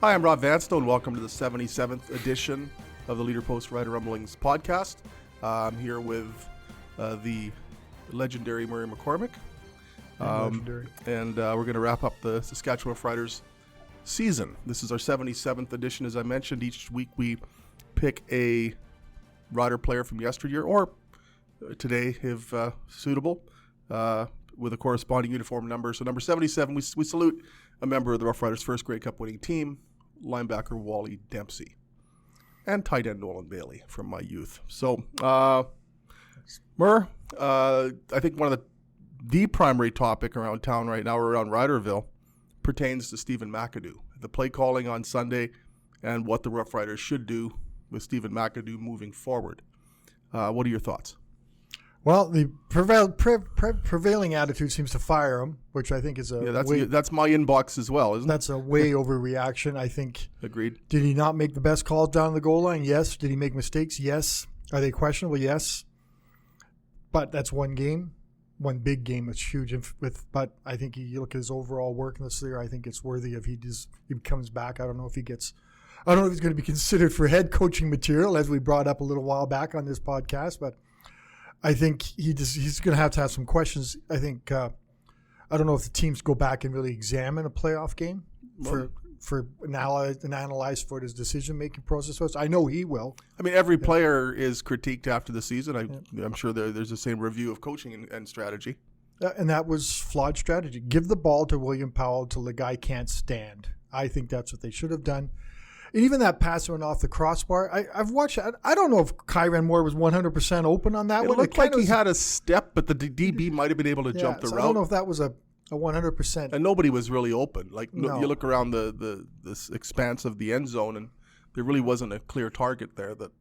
Hi, I'm Rob Vanstone. Welcome to the 77th edition of the Leader Post Rider Rumblings podcast. I'm here with the legendary Murray McCormick. And we're going to wrap up the Saskatchewan-roughriders season. This is our 77th edition. As I mentioned, each week we pick a Rider player from yesteryear or today, if suitable, with a corresponding uniform number. So number 77, we salute a member of the Rough Riders' first Grey Cup winning team, linebacker Wally Dempsey, and tight end Nolan Bailey from my youth. So, Murr, I think one of the primary topic around town right now, around Riderville, pertains to Stephen McAdoo, the play calling on Sunday, and what the Rough Riders should do with Stephen McAdoo moving forward. What are your thoughts? Well, the prevailing attitude seems to fire him, which I think is that's my inbox as well, isn't it? That's a way overreaction, I think. Agreed. Did he not make the best calls down the goal line? Yes. Did he make mistakes? Yes. Are they questionable? Yes. But that's one game, one big game. It's huge. But I think you look at his overall work in this year, I think it's worthy of he comes back. I don't know if he's going to be considered for head coaching material, as we brought up a little while back on this podcast, but I think he's going to have some questions. I think I don't know if the teams go back and really examine a playoff game for analyze what his decision-making process was. I know he will. I mean, every player is critiqued after the season. I'm sure there's the same review of coaching and strategy. And that was flawed strategy. Give the ball to William Powell till the guy can't stand. I think that's what they should have done. And even that pass went off the crossbar. I've watched it. I don't know if Kyran Moore was 100% open on that one. It looked like he had a step, but the DB might have been able to jump the route. I don't know if that was a 100%. And nobody was really open. You look around the expanse of the end zone, and there really wasn't a clear target there that,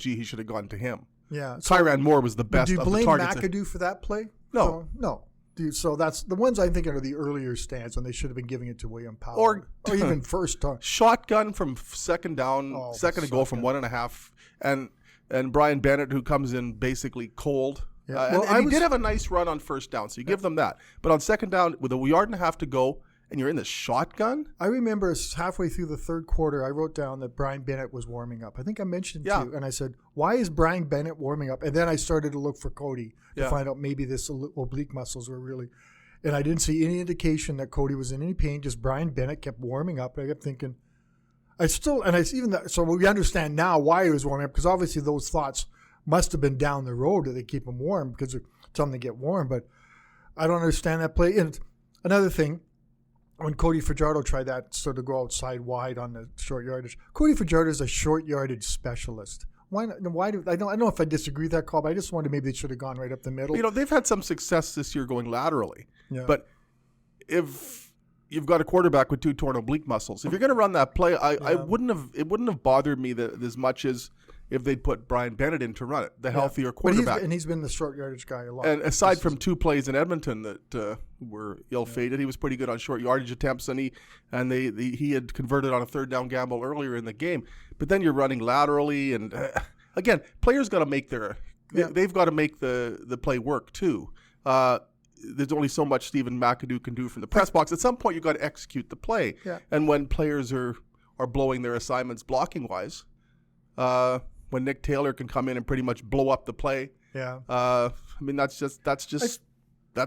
he should have gone to him. Yeah. Kyran Moore was the best of the targets. Do you blame McAdoo for that play? No. No. So that's the ones I'm thinking are the earlier stands when they should have been giving it to William Powell, or even first time. Shotgun from second down, second to go from 1.5, and Brian Bennett, who comes in basically cold. Yeah. And he did have a nice run on first down, so you give them that. But on second down, with a yard and a half to go, and you're in the shotgun? I remember halfway through the third quarter, I wrote down that Brian Bennett was warming up. I think I mentioned it too, and I said, why is Brian Bennett warming up? And then I started to look for Cody to find out maybe this oblique muscles were really, and I didn't see any indication that Cody was in any pain. Just Brian Bennett kept warming up. I kept thinking, so we understand now why he was warming up, because obviously those thoughts must have been down the road that they keep him warm because they're telling him to get warm. But I don't understand that play. And another thing, when Cody Fajardo tried that sort of go outside wide on the short yardage, Cody Fajardo is a short yardage specialist. Why not? I don't know if I disagree with that call, but I just wondered maybe they should have gone right up the middle. They've had some success this year going laterally. Yeah. But if you've got a quarterback with two torn oblique muscles, if you're going to run that play, it wouldn't have bothered me as much as if they'd put Brian Bennett in to run it, the healthier quarterback. And he's been the short yardage guy a lot. And aside from two plays in Edmonton that were ill-fated, he was pretty good on short yardage attempts, and he had converted on a third down gamble earlier in the game. But then you're running laterally, and again, players got to make they've got to make the play work too. There's only so much Stephen McAdoo can do from the press box. At some point, you got to execute the play. Yeah. And when players are blowing their assignments blocking wise, when Nick Taylor can come in and pretty much blow up the play. Yeah. That's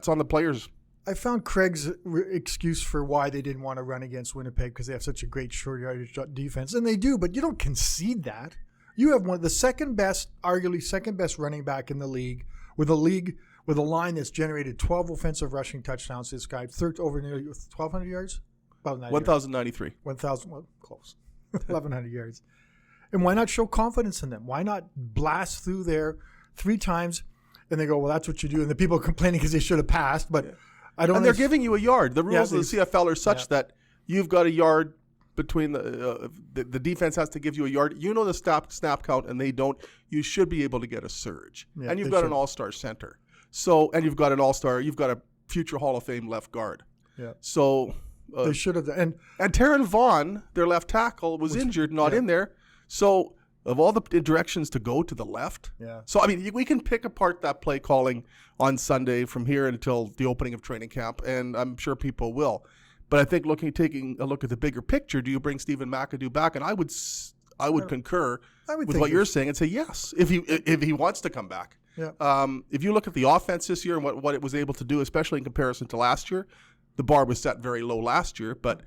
on the players. I found Craig's excuse for why they didn't want to run against Winnipeg because they have such a great short yardage defense, and they do, but you don't concede that. You have one of the arguably second best running back in the league with a line that's generated 12 offensive rushing touchdowns. This guy over nearly 1,200 yards, about 1,093. 1,000, well, close, 1,100 yards. And why not show confidence in them? Why not blast through there 3 times? And they go, well, that's what you do. And the people are complaining because they should have passed. But I don't. And they're giving you a yard. The rules of the CFL are such that you've got a yard between the defense has to give you a yard. You know the snap count, and they don't. You should be able to get a surge. Yeah, and you've got an all-star center. So, and you've got an all-star. You've got a future Hall of Fame left guard. Yeah. So they should have. And Taron Vaughn, their left tackle, was injured, not in there. So, of all the directions to go to the left. Yeah. So, I mean, we can pick apart that play calling on Sunday from here until the opening of training camp, and I'm sure people will. But I think taking a look at the bigger picture, do you bring Stephen McAdoo back? And I would concur with what you're saying and say yes, if he wants to come back. Yeah. If you look at the offense this year and what it was able to do, especially in comparison to last year, the bar was set very low last year. But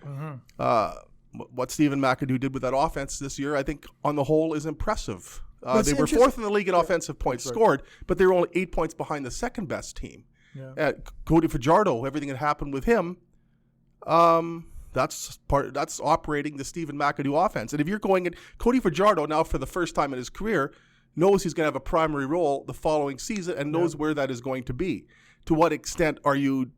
what Stephen McAdoo did with that offense this year, I think on the whole is impressive. They were fourth in the league in offensive points scored, but they were only 8 points behind the second best team. Yeah. Cody Fajardo, everything that happened with him, that's operating the Stephen McAdoo offense. And if you're going at Cody Fajardo now for the first time in his career, knows he's going to have a primary role the following season and knows where that is going to be. To what extent are you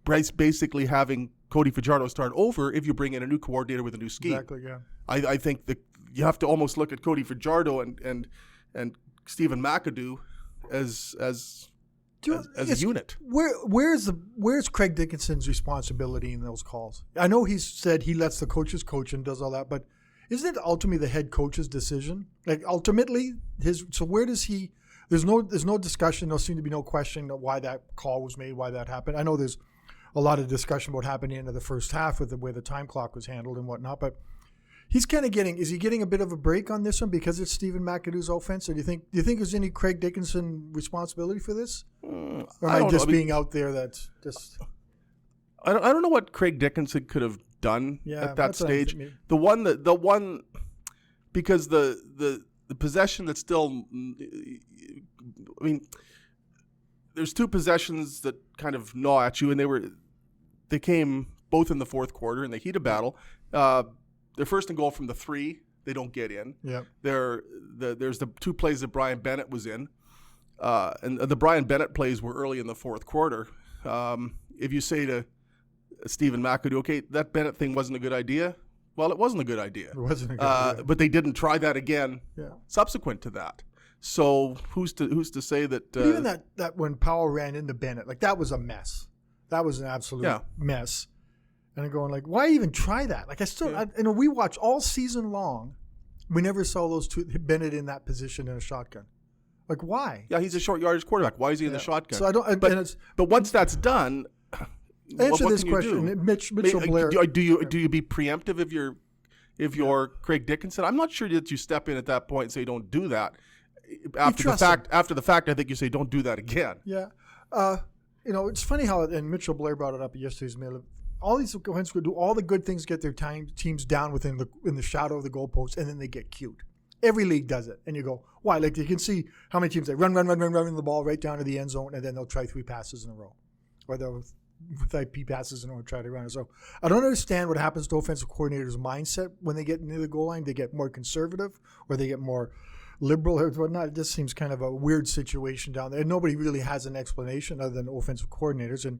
basically having Cody Fajardo start over if you bring in a new coordinator with a new scheme? Exactly, yeah. I think that you have to almost look at Cody Fajardo and Stephen McAdoo as a unit. Where's Craig Dickinson's responsibility in those calls? I know he said he lets the coaches coach and does all that, but isn't it ultimately the head coach's decision? Like ultimately so where does he? There's no discussion. There seems to be no question of why that call was made, why that happened. I know there's a lot of discussion about happening into the first half with the way the time clock was handled and whatnot, but he's kind of is he getting a bit of a break on this one because it's Stephen McAdoo's offense? Or do you think there's any Craig Dickinson responsibility for this? Or am I just being out there that's just... I don't know what Craig Dickinson could have done at that stage. The one because the possession that's still, I mean, there's two possessions that kind of gnaw at you, and they came both in the fourth quarter in the heat of battle. They're first and goal from the 3. They don't get in. Yeah. There's the 2 plays that Brian Bennett was in. And the Brian Bennett plays were early in the fourth quarter. If you say to Stephen McAdoo, okay, that Bennett thing wasn't a good idea. Well, it wasn't a good idea. It wasn't a good idea. But they didn't try that again subsequent to that. So who's to say that... But even that when Powell ran into Bennett, like that was a mess. That was an absolute mess. And I'm going like, why even try that? Like we watch all season long. We never saw those two, Bennett in that position in a shotgun. Like why? Yeah, he's a short yardage quarterback. Why is he in the shotgun? So I don't. But once that's done, answer this question, Mitchell Blair. Do you be preemptive if you're Craig Dickinson? I'm not sure that you step in at that point and say don't do that. After the fact, I think you say don't do that again. Yeah, it's funny how and Mitchell Blair brought it up at yesterday's mail. All these guys do all the good things, get their teams down in the shadow of the goalpost, and then they get cute. Every league does it, and you go, why? Like you can see how many teams they run the ball right down to the end zone, and then they'll try 3 passes in a row, or they'll with IP passes in a row try to run it. So I don't understand what happens to offensive coordinators' mindset when they get near the goal line. They get more conservative, or they get more liberal, or whatnot. It just seems kind of a weird situation down there. And nobody really has an explanation other than offensive coordinators, and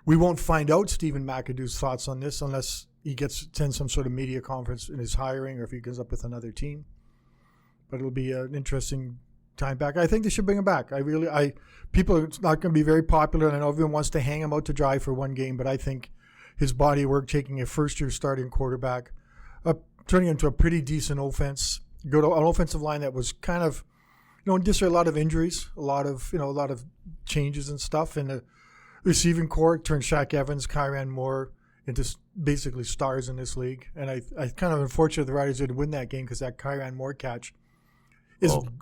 we won't find out Stephen McAdoo's thoughts on this unless he attends some sort of media conference in his hiring, or if he goes up with another team. But it'll be an interesting time back. I think they should bring him back. It's not going to be very popular, and I know everyone wants to hang him out to dry for one game, but I think his body work, taking a first-year starting quarterback, turning into a pretty decent offense, go to an offensive line that was kind of, just a lot of injuries, a lot of changes and stuff, and the receiving core turned Shaq Evans, Kyran Moore into basically stars in this league. And I kind of unfortunate the Riders didn't win that game because that Kyran Moore catch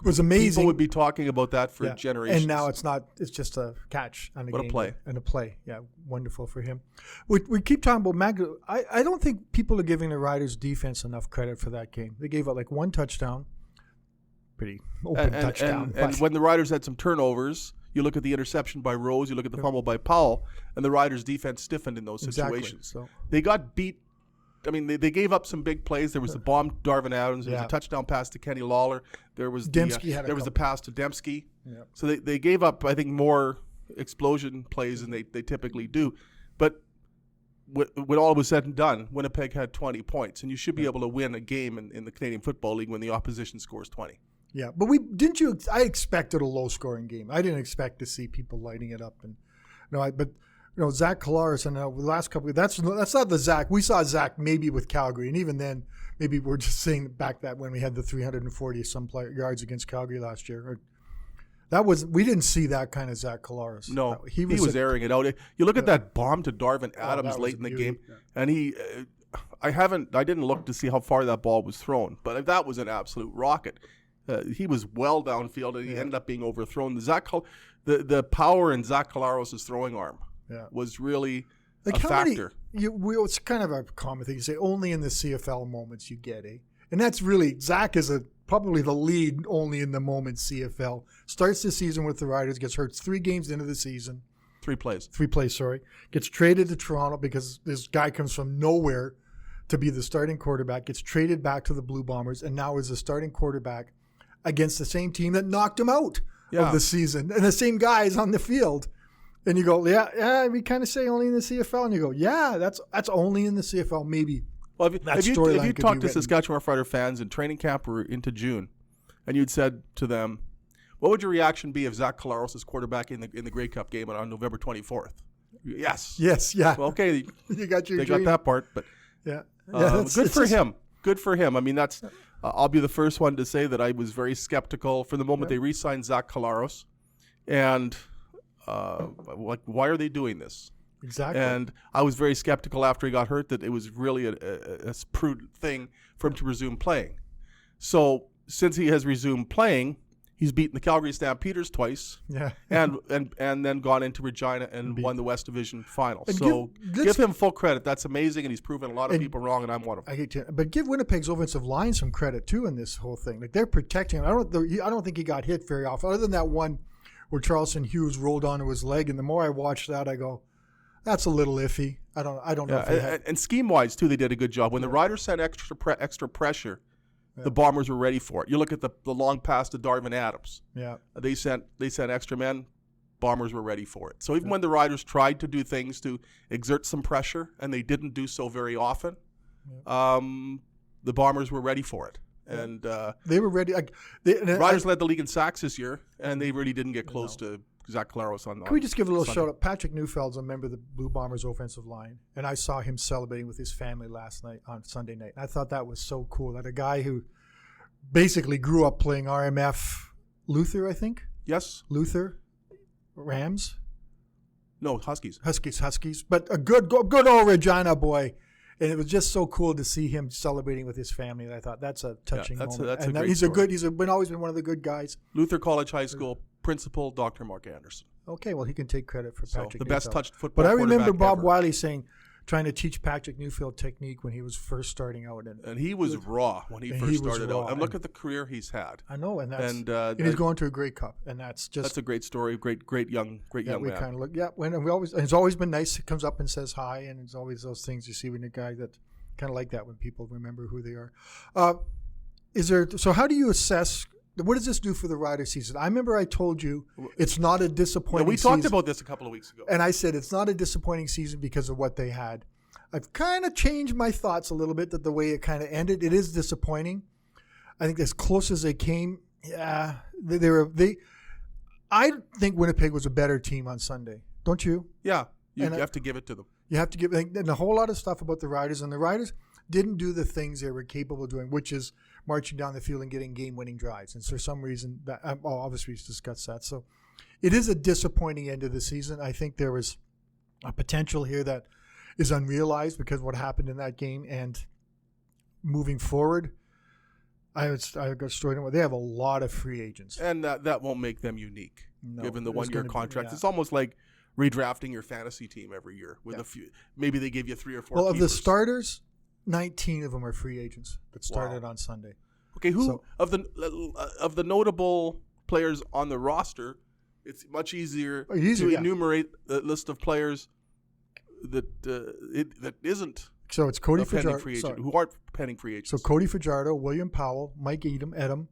was amazing. People would be talking about that for generations. And now it's not. It's just a catch on the game. What a play. And a play. Yeah, wonderful for him. We keep talking about McAdoo. I don't think people are giving the Riders defense enough credit for that game. They gave up like 1 touchdown. Pretty open touchdown. And when the Riders had some turnovers, you look at the interception by Rose, you look at the fumble by Powell, and the Riders' defense stiffened in those situations. So they got beat. I mean, they gave up some big plays. There was the bomb to Darvin Adams. There was a touchdown pass to Kenny Lawler. There was the pass to Dembski. Yeah. So they gave up, I think, more explosion plays than they typically do. But when all was said and done, Winnipeg had 20 points, and you should be able to win a game in the Canadian Football League when the opposition scores 20. Yeah, but I expected a low-scoring game. I didn't expect to see people lighting it up, and Zach Collaros and the last couple. That's not the Zach we saw. Zach maybe with Calgary, and even then, maybe we're just saying back that when we had the 340 some yards against Calgary last year. We didn't see that kind of Zach Collaros. No, he was airing it out. You look at that bomb to Darvin Adams late in the game, and he. I didn't look to see how far that ball was thrown, but that was an absolute rocket. He was well downfield, and he ended up being overthrown. The power in Zach Collaros' throwing arm was really a factor. It's kind of a common thing. You say only in the CFL moments you get it. And that's really, Zach is probably the lead only in the moment CFL. Starts the season with the Riders, gets hurt 3 games into the season. 3 plays. 3 plays, sorry. Gets traded to Toronto because this guy comes from nowhere to be the starting quarterback. Gets traded back to the Blue Bombers and now is the starting quarterback against the same team that knocked him out of the season. And the same guy is on the field. And you go, we kind of say only in the CFL. And you go, that's only in the CFL, maybe. Well, if you talk to Saskatchewan-roughrider fans in training camp or into June, and you'd said to them, what would your reaction be if Zach Collaros is quarterback in the Grey Cup game on November 24th? Yes. Yes, yeah. Well, okay. You got your They got that part, but good for him. Good for him. I mean, that's I'll be the first one to say that I was very skeptical from the moment they re-signed Zach Collaros. And why are they doing this? Exactly. And I was very skeptical after he got hurt that it was really a prudent thing for him to resume playing. So since he has resumed playing, he's beaten the Calgary Stampeders twice. Yeah. and then gone into Regina and won the West Division final. And so give him full credit. That's amazing, and he's proven a lot of people wrong, and I'm one of them. But give Winnipeg's offensive line some credit too in this whole thing. Like they're protecting him. I don't think he got hit very often, other than that one where Charleston Hughes rolled onto his leg. And the more I watch that, I go, that's a little iffy. I don't know. And scheme-wise, too, they did a good job. When the Riders sent extra pressure, the Bombers were ready for it. You look at the long pass to Darvin Adams. Yeah, they sent extra men. Bombers were ready for it. So even when the Riders tried to do things to exert some pressure, and they didn't do so very often, the Bombers were ready for it. And they were ready. Riders led the league in sacks this year, and they really didn't get close to Zach Collaros on. Can we just give a little shout out? Patrick Neufeld's a member of the Blue Bombers offensive line, and I saw him celebrating with his family last night on Sunday night. And I thought that was so cool. That a guy who basically grew up playing RMF Luther, I think. Yes. Luther, Rams. No, Huskies. Huskies. But a good old Regina boy. And it was just so cool to see him celebrating with his family. And I thought that's a touching moment. That's a great story. He's always been one of the good guys. Luther College High School principal, Dr. Mark Anderson. Okay, well, he can take credit for Patrick. The best touched football. But I remember Bob Wiley trying to teach Patrick Neufeld technique when he was first starting out. And he was raw when he first started out. And look at the career he's had. I know, and he's going to a Grey Cup, and that's a great story. Great young man. We kind of look. Yeah, it's always been nice. He comes up and says hi, and it's always those things you see when a guy that. Kind of like that when people remember who they are. So how do you assess, what does this do for the Rider season? I remember I told you it's not a disappointing season. We talked about this a couple of weeks ago. And I said it's not a disappointing season because of what they had. I've kind of changed my thoughts a little bit that the way it kind of ended. It is disappointing. I think as close as they came, I think Winnipeg was a better team on Sunday. Don't you? Yeah, you have to give it to them. You have to give and a whole lot of stuff about the Riders, and the Riders didn't do the things they were capable of doing, which is marching down the field and getting game-winning drives. And for some reason, obviously we've discussed that. So it is a disappointing end of the season. I think there was a potential here that is unrealized because of what happened in that game. And moving forward, I got a story. They have a lot of free agents, and that won't make them unique, given the one-year contract. It's almost like redrafting your fantasy team every year with a few. Maybe they give you 3 or 4. Well, of the starters, 19 of them are free agents that started on Sunday. Okay, of the notable players on the roster? It's much easier to enumerate the list of players that isn't. So it's Cody Fajardo, who aren't pending free agents. So Cody Fajardo, William Powell, Mike Edom,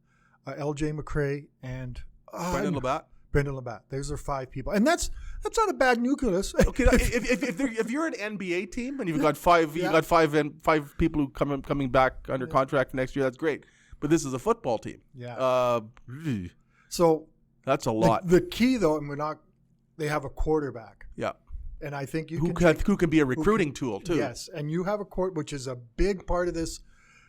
L.J. McCrae, and Brendan Labatt. Those are 5 people, and that's not a bad nucleus. Okay, if you're an NBA team and you've got 5, you got 5 people who coming back under contract next year. That's great, but this is a football team. Yeah. So that's a lot. The key, though, and they have a quarterback. Yeah. And I think who can be a recruiting tool too. Yes, and you have a which is a big part of this.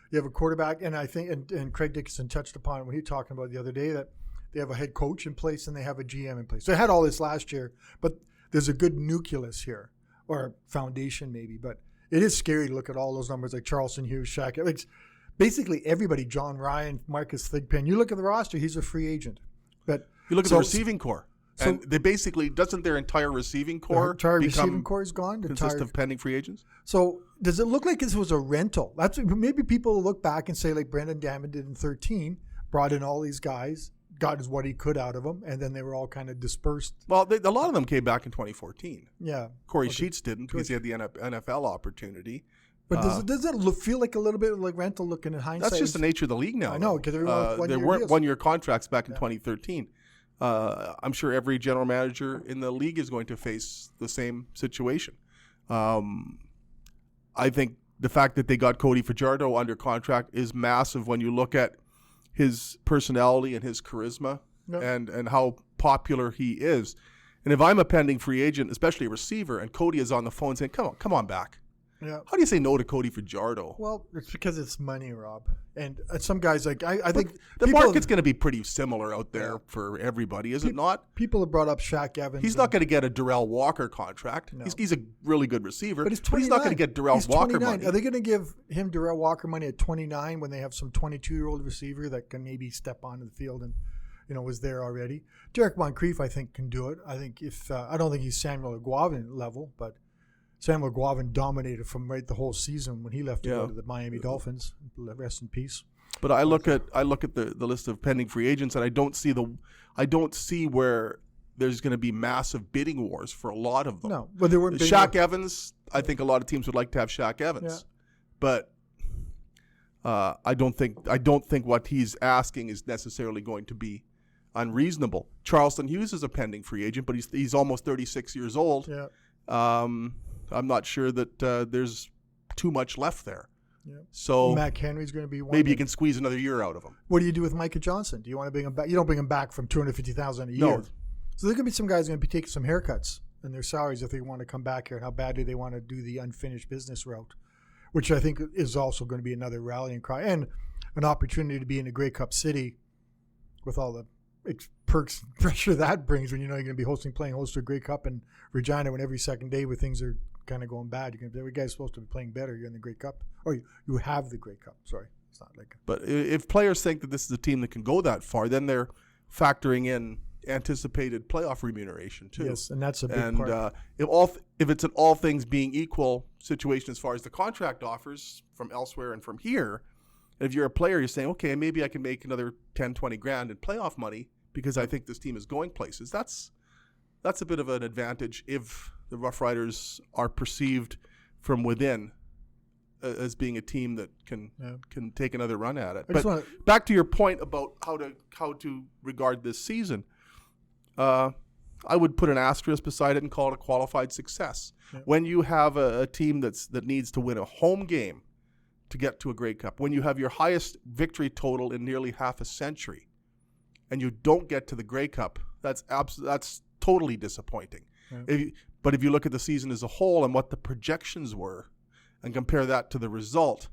You have a quarterback, and I think and Craig Dickenson touched upon it when he was talking about it the other day that. They have a head coach in place and they have a GM in place. So they had all this last year, but there's a good nucleus here, or foundation maybe. But it is scary to look at all those numbers like Charleston Hughes, Shaq. Like basically everybody, John Ryan, Marcus Thigpen. You look at the roster, he's a free agent. But you look at the receiving core. So, and they basically, doesn't their entire receiving core receiving core is gone? Consist of pending free agents? So does it look like this was a rental? That's maybe people look back and say like Brendan Gammon did in 2013, brought in all these guys, got what he could out of them, and then they were all kind of dispersed. Well, a lot of them came back in 2014. Yeah. Corey Sheets didn't because he had the NFL opportunity. But does it feel like a little bit like rental looking in hindsight? That's just the nature of the league now. I know, because there weren't one-year contracts back in 2013. I'm sure every general manager in the league is going to face the same situation. I think the fact that they got Cody Fajardo under contract is massive when you look at his personality and his charisma and how popular he is. And if I'm a pending free agent, especially a receiver, and Cody is on the phone saying, come on back. Yeah. How do you say no to Cody Fajardo? Well, it's because it's money, Rob. And some guys, like, I think the market's going to be pretty similar out there for everybody, is it not? People have brought up Shaq Evans. He's not going to get a Darrell Walker contract. No. He's a really good receiver, but he's not going to get Darrell Walker money. Are they going to give him Darrell Walker money at 29 when they have some 22-year-old receiver that can maybe step onto the field and, was there already? Derek Moncrief, I think, can do it. I think I don't think he's Samuel Aguavin level, but Samuel Aguavin dominated from the whole season when he left to go to the Miami Dolphins. Rest in peace. But I look at the list of pending free agents, and I don't see where there's going to be massive bidding wars for a lot of them. No, but there weren't. Shaq Evans, I think a lot of teams would like to have Shaq Evans, but I don't think what he's asking is necessarily going to be unreasonable. Charleston Hughes is a pending free agent, but he's almost 36 years old. Yeah. I'm not sure that there's too much left there. Yeah. So Mac Henry's going to be one. Maybe you can squeeze another year out of him. What do you do with Micah Johnson? Do you want to bring him back? You don't bring him back from $250,000 a year. No. So there's going to be some guys going to be taking some haircuts in their salaries if they want to come back here, and how badly they want to do the unfinished business route, which I think is also going to be another rallying cry and an opportunity to be in a Grey Cup city with all the perks and pressure that brings when you're going to be playing host to a Grey Cup in Regina when every second day where things are kind of going bad. You're going to be, every guy's supposed to be playing better. You're in the Grey Cup. Or you have the Grey Cup. Sorry. It's not like. But if players think that this is a team that can go that far, then they're factoring in anticipated playoff remuneration too. Yes, and that's a big part. If it's an all things being equal situation as far as the contract offers from elsewhere and from here, if you're a player, you're saying, okay, maybe I can make another 10, 20 grand in playoff money because I think this team is going places. That's a bit of an advantage if the Rough Riders are perceived from within as being a team that can take another run at it. But back to your point about how to regard this season, I would put an asterisk beside it and call it a qualified success. Yeah. When you have a team that needs to win a home game to get to a Grey Cup, when you have your highest victory total in nearly half a century, and you don't get to the Grey Cup, that's totally disappointing. Yeah. But if you look at the season as a whole and what the projections were, and compare that to the result,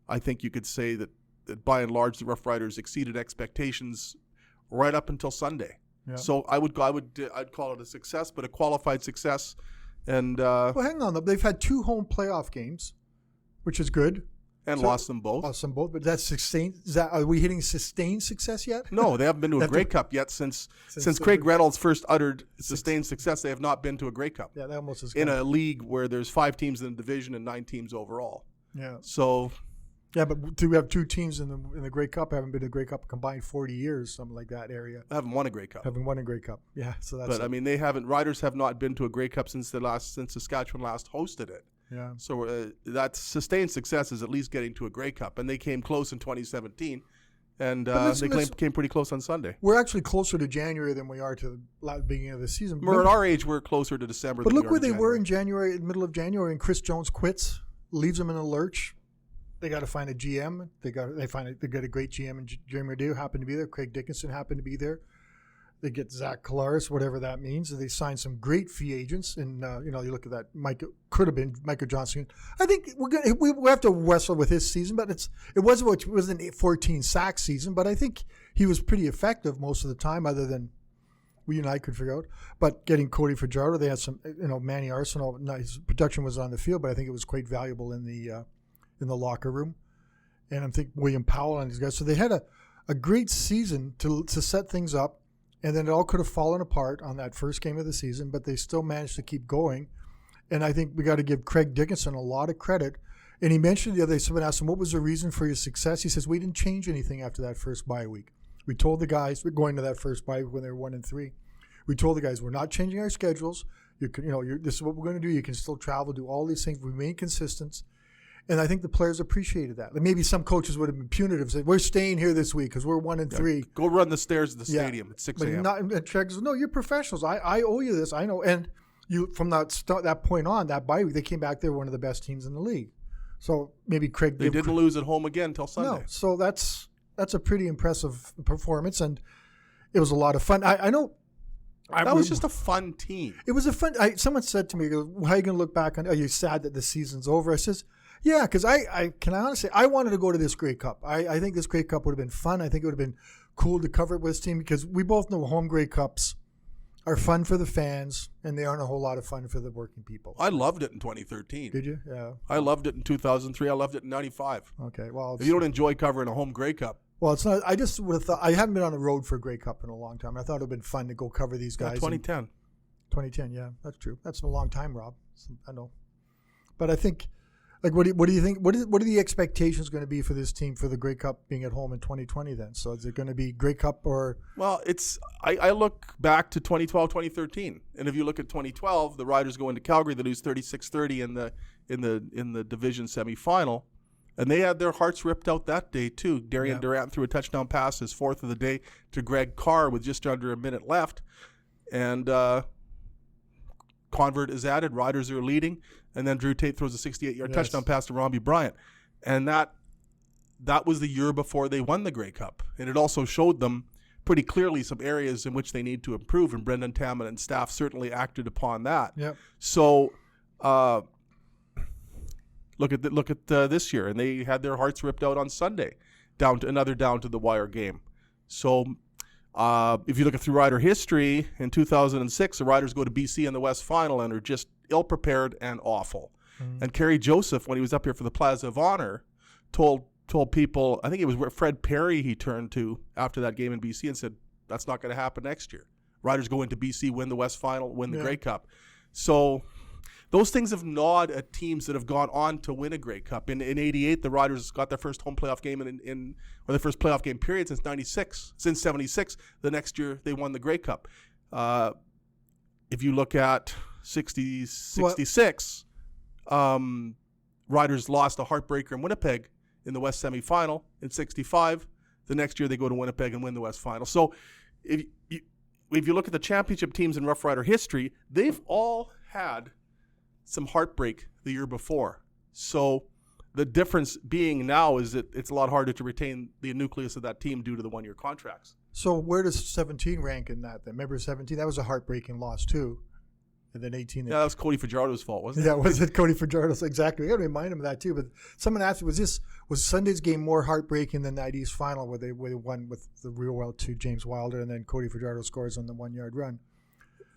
I think you could say that by and large the Rough Riders exceeded expectations right up until Sunday. Yeah. So I'd call it a success, but a qualified success. And well, hang on, they've had 2 home playoff games, which is good. And lost them both. But that's sustained. Are we hitting sustained success yet? No, they haven't been to a Grey Cup yet since Craig Reynolds first uttered sustained success. They have not been to a Grey Cup. Yeah, that almost is in a league where there's 5 teams in the division and 9 teams overall. Yeah. So. Yeah, but we have 2 teams in the Grey Cup haven't been to a Grey Cup combined 40 years, something like that area. Haven't won a Grey Cup. Haven't won a Grey Cup. Yeah, so that's. But I mean, Riders have not been to a Grey Cup since Saskatchewan last hosted it. Yeah. So that sustained success is at least getting to a Grey Cup, and they came close in 2017, and they came pretty close on Sunday. We're actually closer to January than we are to the beginning of the season. We're at our age, we're closer to December. But look where they were in January, middle of January, and Chris Jones quits, leaves them in a lurch. They got to find a GM. They got a great GM, and Jeremy McAdoo happened to be there. Craig Dickenson happened to be there. They get Zach Collaros, whatever that means. They signed some great free agents, and you look at that. Could have been Michael Johnson. I think we have to wrestle with his season, but it wasn't a 14 sack season. But I think he was pretty effective most of the time, other than we and I could figure out. But getting Cody Fajardo, they had some. Manny Arsenal. His production was on the field, but I think it was quite valuable in the locker room. And I think William Powell and these guys. So they had a great season to set things up. And then it all could have fallen apart on that first game of the season, but they still managed to keep going. And I think we got to give Craig Dickenson a lot of credit. And he mentioned the other day, someone asked him, what was the reason for your success? He says, we didn't change anything after that first bye week. We told the guys, we're going to that first bye week when they were 1-3. We told the guys, we're not changing our schedules. This is what we're going to do. You can still travel, do all these things, remain consistent. And I think the players appreciated that. Like maybe some coaches would have been punitive, said, we're staying here this week because we're 1-3. Go run the stairs of the stadium at 6 a.m. And Craig says, no, you're professionals. I owe you this. I know. And from that point on, that bye week, they came back. They were one of the best teams in the league. So maybe Craig. They didn't lose at home again until Sunday. No. So that's a pretty impressive performance, and it was a lot of fun. I know. That was just a fun team. It was a fun. Someone said to me, how are you going to look back on? Are you sad that the season's over? I says, yeah, because I honestly, I wanted to go to this Grey Cup. I think this Grey Cup would have been fun. I think it would have been cool to cover it with this team because we both know home Grey Cups are fun for the fans, and they aren't a whole lot of fun for the working people. I loved it in 2013. Did you? Yeah. I loved it in 2003. I loved it in 95. Okay, well. If you don't enjoy covering a home Grey Cup. Well, it's not. I just would have thought, I haven't been on the road for a Grey Cup in a long time. I thought it would have been fun to go cover these guys. 2010. 2010, yeah, that's true. That's a long time, Rob. I know. But I think. Like, what do you think? What are the expectations going to be for this team for the Grey Cup being at home in 2020 then? So is it going to be Grey Cup or? Well, I look back to 2012, 2013, and if you look at 2012, the Riders go into Calgary, they lose 36-30 in the division semifinal, and they had their hearts ripped out that day too. Darian Durant threw a touchdown pass, his fourth of the day, to Greg Carr with just under a minute left, and convert is added. Riders are leading. And then Drew Tate throws a 68-yard touchdown pass to Robbie Bryant. And that was the year before they won the Grey Cup. And it also showed them pretty clearly some areas in which they need to improve. And Brendan Tamman and staff certainly acted upon that. Yep. So look at this year. And they had their hearts ripped out on Sunday, down to the wire game. So if you look at through Rider history, in 2006, the Riders go to BC in the West Final and are just ill-prepared and awful. And Kerry Joseph, when he was up here for the Plaza of Honor, told people, I think it was Fred Perry he turned to after that game in BC and said, that's not going to happen next year. Riders go into BC, win the West Final, win the Grey Cup. So those things have gnawed at teams that have gone on to win a Grey Cup. In 88, the Riders got their first home playoff game or their first playoff game period since 96. Since 76, the next year they won the Grey Cup. If you look at 66, Riders lost a heartbreaker in Winnipeg in the West semifinal. In 65, the next year they go to Winnipeg and win the West Final. So if you look at the championship teams in Rough Rider history, they've all had some heartbreak the year before. So the difference being now is that it's a lot harder to retain the nucleus of that team due to the one-year contracts. So where does 17 rank in that then? Remember 17? That was a heartbreaking loss too. And then 18. Yeah, that was Cody Fajardo's fault, wasn't it? Yeah, was it Cody Fajardo's? Exactly. We got to remind him of that too. But someone asked me, was Sunday's game more heartbreaking than that East final where they won with the real well to James Wilder and then Cody Fajardo scores on the 1-yard run?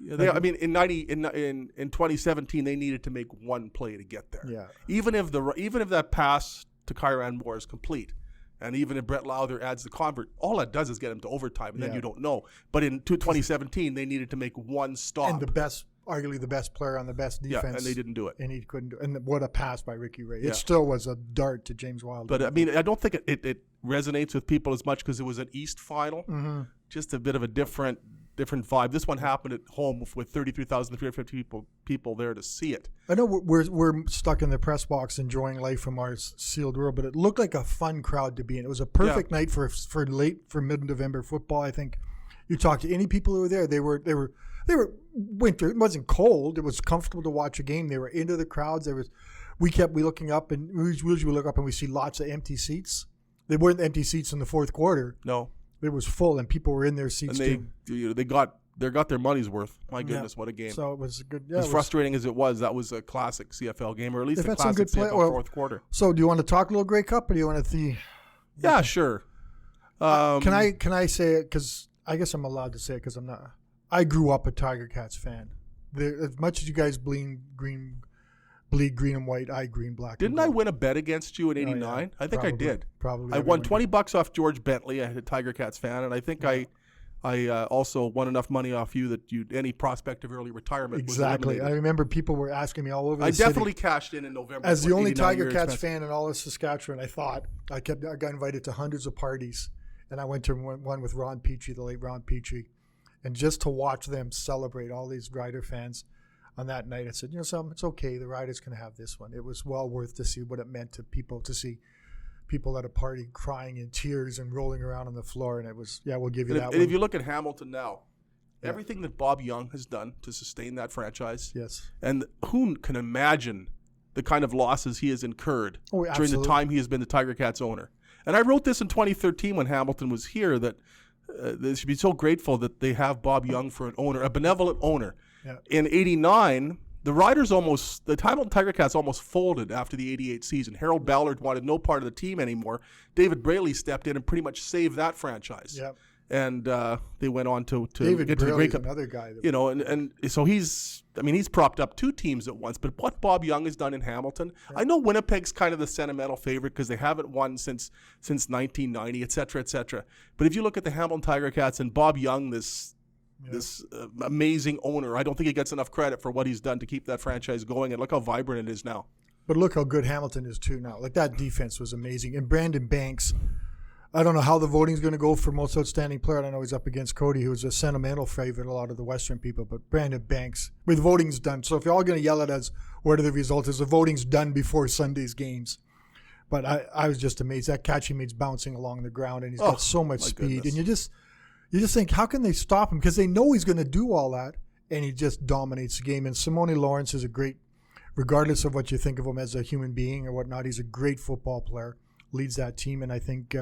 Yeah, in 2017 they needed to make one play to get there. Yeah. Even if that pass to Kyran Moore is complete, and even if Brett Lowther adds the convert, all that does is get him to overtime, and then you don't know. But in 2017 they needed to make one stop. And arguably the best player on the best defense. Yeah, and they didn't do it. And he couldn't do it. And what a pass by Ricky Ray. It still was a dart to James Wilder. But, I mean, I don't think it resonates with people as much because it was an East final. Mm-hmm. Just a bit of a different vibe. This one happened at home with 33,350 people there to see it. I know we're stuck in the press box enjoying life from our sealed world, but it looked like a fun crowd to be in. It was a perfect night for mid-November football, I think. You talk to any people who were there, they were winter. It wasn't cold. It was comfortable to watch a game. They were into the crowds. We looking up, and we usually look up and we see lots of empty seats. They weren't empty seats in the fourth quarter. No. It was full, and people were in their seats. And they got their money's worth. My goodness, what a game! So it was good. Yeah, as frustrating as it was, that was a classic CFL game, or at least a had classic some good CFL fourth quarter. So do you want to talk a little Grey Cup, or do you want to see? Yeah, sure. Can I say it? Because I guess I'm allowed to say it because I'm not. I grew up a Tiger Cats fan. As much as you guys bleed green and white, I green, black. Didn't I win a bet against you in '89? Yeah. I think I did. Probably. I won $20 off George Bentley. I had a Tiger Cats fan, and I think I also won enough money off you that any prospect of early retirement exactly. was I remember people were asking me all over the city. I definitely cashed in November. As the only Tiger Cats fan in all of Saskatchewan, I got invited to hundreds of parties, and I went to one with Ron Petrie, the late Ron Petrie, and just to watch them celebrate all these Rider fans on that night, I said, something, it's okay. The Riders can have this one. It was well worth to see what it meant to people, at a party crying in tears and rolling around on the floor. And it was, we'll give you that one. And if you look at Hamilton now, everything that Bob Young has done to sustain that franchise. Yes. And who can imagine the kind of losses he has incurred during the time he has been the Tiger Cats owner. And I wrote this in 2013 when Hamilton was here, that they should be so grateful that they have Bob Young for an owner, a benevolent owner. Yeah. In '89, the Hamilton Tiger Cats almost folded after the '88 season. Harold Ballard wanted no part of the team anymore. David Braley stepped in and pretty much saved that franchise. Yep. And they went on to David get to the Grey Cup. Another guy. And so he's propped up two teams at once. But what Bob Young has done in Hamilton, I know Winnipeg's kind of the sentimental favorite because they haven't won since 1990, et cetera, et cetera. But if you look at the Hamilton Tiger Cats and Bob Young, this amazing owner, I don't think he gets enough credit for what he's done to keep that franchise going. And look how vibrant it is now. But look how good Hamilton is too now. Like, that defense was amazing. And Brandon Banks, I don't know how the voting's going to go for most outstanding player. I know he's up against Cody, who's a sentimental favorite, a lot of the Western people. But Brandon Banks, with voting's done. So if you're all going to yell at us, what are the results? Is the voting's done before Sunday's games. But I was just amazed. That catch he made's bouncing along the ground, and he's got so much speed. Goodness. And you just think, how can they stop him? Because they know he's going to do all that, and he just dominates the game. And Simone Lawrence is a great, regardless of what you think of him as a human being or whatnot, he's a great football player, leads that team. And I think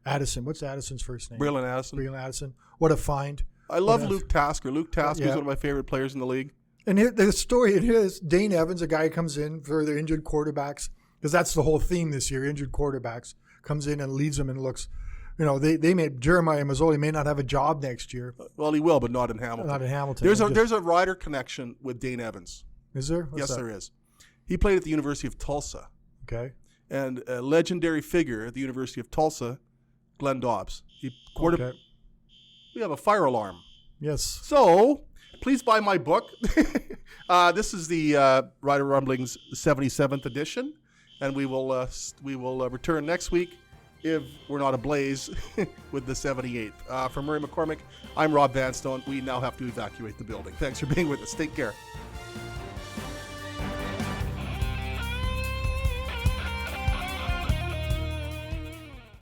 Addison, what's Addison's first name? Braylon Addison. Braylon Addison. What a find. I love Luke Tasker. Luke Tasker is one of my favorite players in the league. And the story, and here's Dane Evans, a guy who comes in for their injured quarterbacks, because that's the whole theme this year, injured quarterbacks, comes in and leads them and looks, they made Jeremiah Mazzoli may not have a job next year. Well, he will, but not in Hamilton. Not in Hamilton. There's a Rider connection with Dane Evans. Is there? Yes, there is. He played at the University of Tulsa. Okay. And a legendary figure at the University of Tulsa, Glenn Dobbs. Okay. We have a fire alarm. Yes. So, please buy my book. This is the Rider Rumblings 77th edition, and we will return next week if we're not ablaze with the 78th. From Murray McCormick, I'm Rob Vanstone. We now have to evacuate the building. Thanks for being with us. Take care.